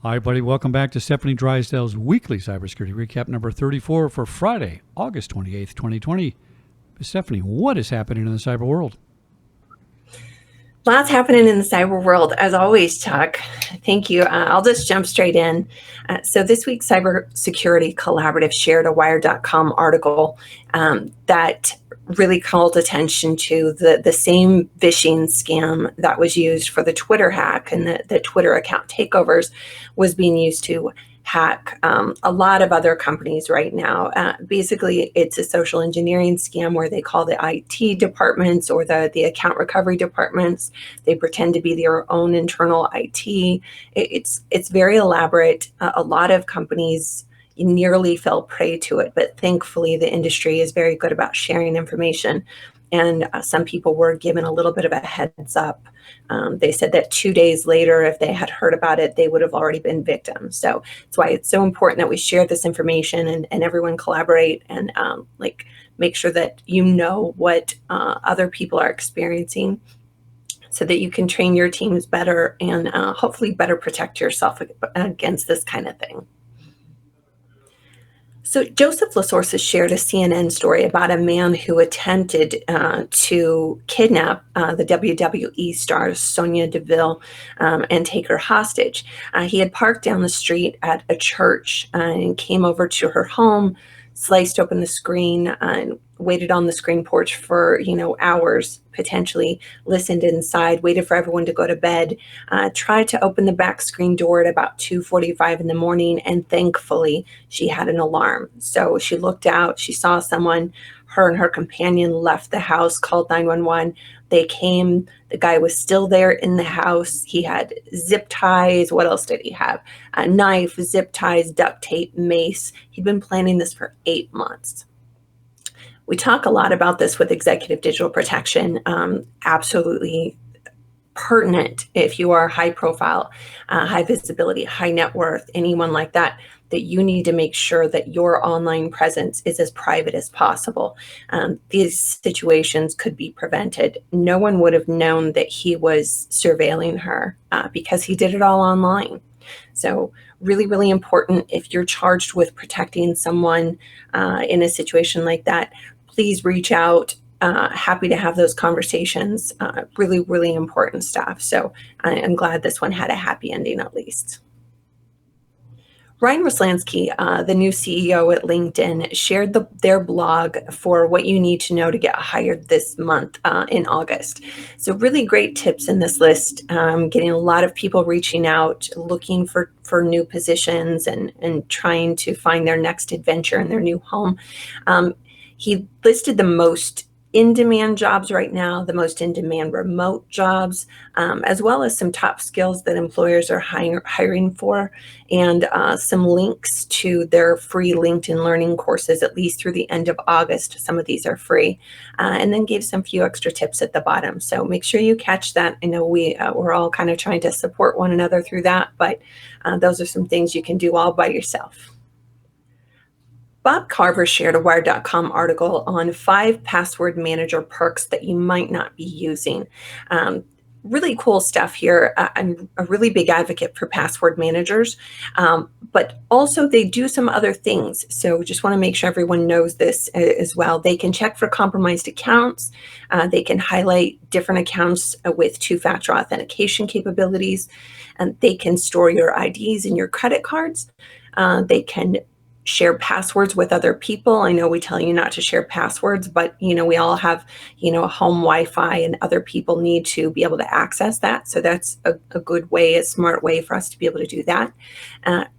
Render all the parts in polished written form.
Hi, buddy. Welcome back to Stefanie Drysdale's weekly cybersecurity recap number 34 for Friday, August 28th, 2020. Stefanie, what is happening in the cyber world? Lots happening in the cyber world, as always, Chuck. Thank you. I'll just jump straight in. So this week's Cybersecurity Collaborative shared a Wired.com article that really called attention to the same phishing scam that was used for the Twitter hack and the Twitter account takeovers was being used to hack a lot of other companies right now. Basically, it's a social engineering scam where they call the IT departments or the account recovery departments. They pretend to be their own internal IT. It's very elaborate. A lot of companies nearly fell prey to it, but thankfully the industry is very good about sharing information. And some people were given a little bit of a heads up. They said that 2 days later, if they had heard about it, they would have already been victims. So that's why it's so important that we share this information and everyone collaborate and make sure that you know what other people are experiencing so that you can train your teams better and hopefully better protect yourself against this kind of thing. So Joseph LaSource has shared a CNN story about a man who attempted to kidnap the WWE star Sonya Deville and take her hostage. He had parked down the street at a church and came over to her home, sliced open the screen, and waited on the screen porch for hours, potentially listened inside, waited for everyone to go to bed, tried to open the back screen door at about 2:45 in the morning, and thankfully she had an alarm. So she looked out, she saw someone, her and her companion left the house, called 911. They came, the guy was still there in the house. He had zip ties. What else did he have? A knife, zip ties, duct tape, mace. He'd been planning this for 8 months. We talk a lot about this with executive digital protection. Absolutely pertinent if you are high profile, high visibility, high net worth, anyone like that, that you need to make sure that your online presence is as private as possible. These situations could be prevented. No one would have known that he was surveilling her because he did it all online. So really, really important if you're charged with protecting someone in a situation like that, please reach out. Happy to have those conversations. Really, really important stuff. So I'm glad this one had a happy ending at least. Ryan Roslansky, the new CEO at LinkedIn, shared their blog for what you need to know to get hired this month in August. So really great tips in this list, getting a lot of people reaching out, looking for new positions and trying to find their next adventure in their new home. He listed the most in-demand jobs right now, the most in-demand remote jobs, as well as some top skills that employers are hiring for, and some links to their free LinkedIn learning courses, at least through the end of August. Some of these are free, and then gave some few extra tips at the bottom. So make sure you catch that. I know we're all kind of trying to support one another through that, but those are some things you can do all by yourself. Bob Carver shared a Wired.com article on 5 password manager perks that you might not be using. Really cool stuff here. I'm a really big advocate for password managers, but also they do some other things. So just want to make sure everyone knows this as well. They can check for compromised accounts. They can highlight different accounts with two-factor authentication capabilities. And they can store your IDs and your credit cards. They can share passwords with other people. I know we tell you not to share passwords, but we all have home Wi-Fi, and other people need to be able to access that. So that's a good way, a smart way for us to be able to do that,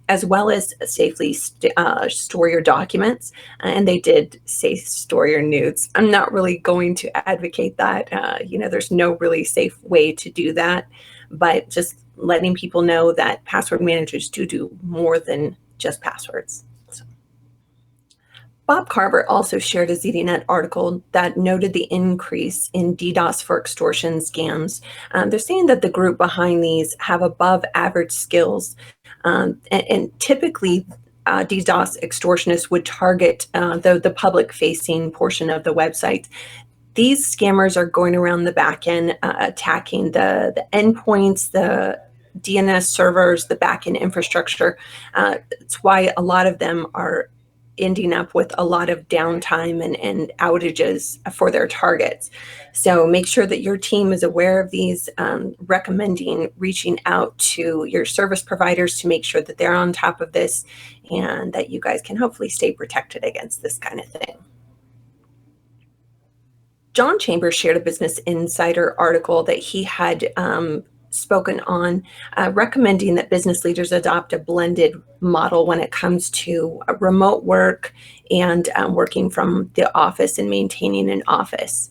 as well as safely store your documents. And they did say store your nudes. I'm not really going to advocate that. There's no really safe way to do that, but just letting people know that password managers do more than just passwords. Bob Carver also shared a ZDNet article that noted the increase in DDoS for extortion scams. They're saying that the group behind these have above average skills, and typically DDoS extortionists would target the public-facing portion of the website. These scammers are going around the back end, attacking the endpoints, the DNS servers, the backend infrastructure. It's why a lot of them are ending up with a lot of downtime and outages for their targets. So make sure that your team is aware of these, recommending reaching out to your service providers to make sure that they're on top of this and that you guys can hopefully stay protected against this kind of thing. John Chambers shared a Business Insider article that he had spoken on, recommending that business leaders adopt a blended model when it comes to remote work and working from the office and maintaining an office.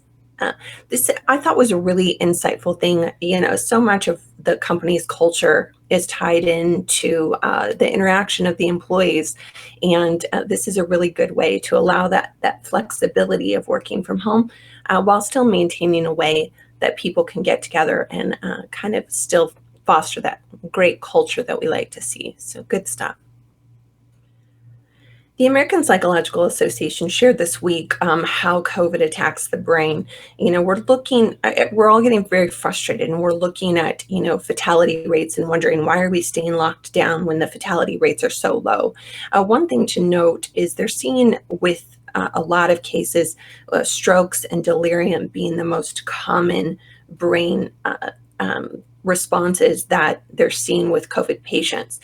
This I thought was a really insightful thing. So much of the company's culture is tied into the interaction of the employees, and this is a really good way to allow that flexibility of working from home while still maintaining a way that people can get together and kind of still foster that great culture that we like to see. So good stuff. The American Psychological Association shared this week how COVID attacks the brain. We're all getting very frustrated, and we're looking at, fatality rates and wondering, why are we staying locked down when the fatality rates are so low? One thing to note is they're seeing with a lot of cases, strokes and delirium being the most common brain responses that they're seeing with COVID patients.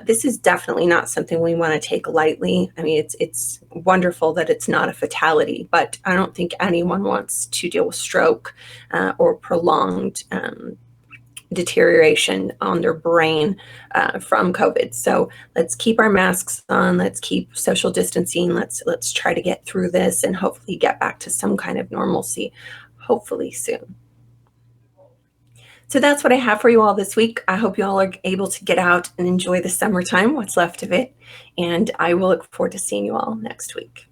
This is definitely not something we want to take lightly. I mean, it's wonderful that it's not a fatality, but I don't think anyone wants to deal with stroke or prolonged deterioration on their brain from COVID. So let's keep our masks on. Let's keep social distancing. Let's try to get through this and hopefully get back to some kind of normalcy, hopefully soon. So that's what I have for you all this week. I hope you all are able to get out and enjoy the summertime, what's left of it. And I will look forward to seeing you all next week.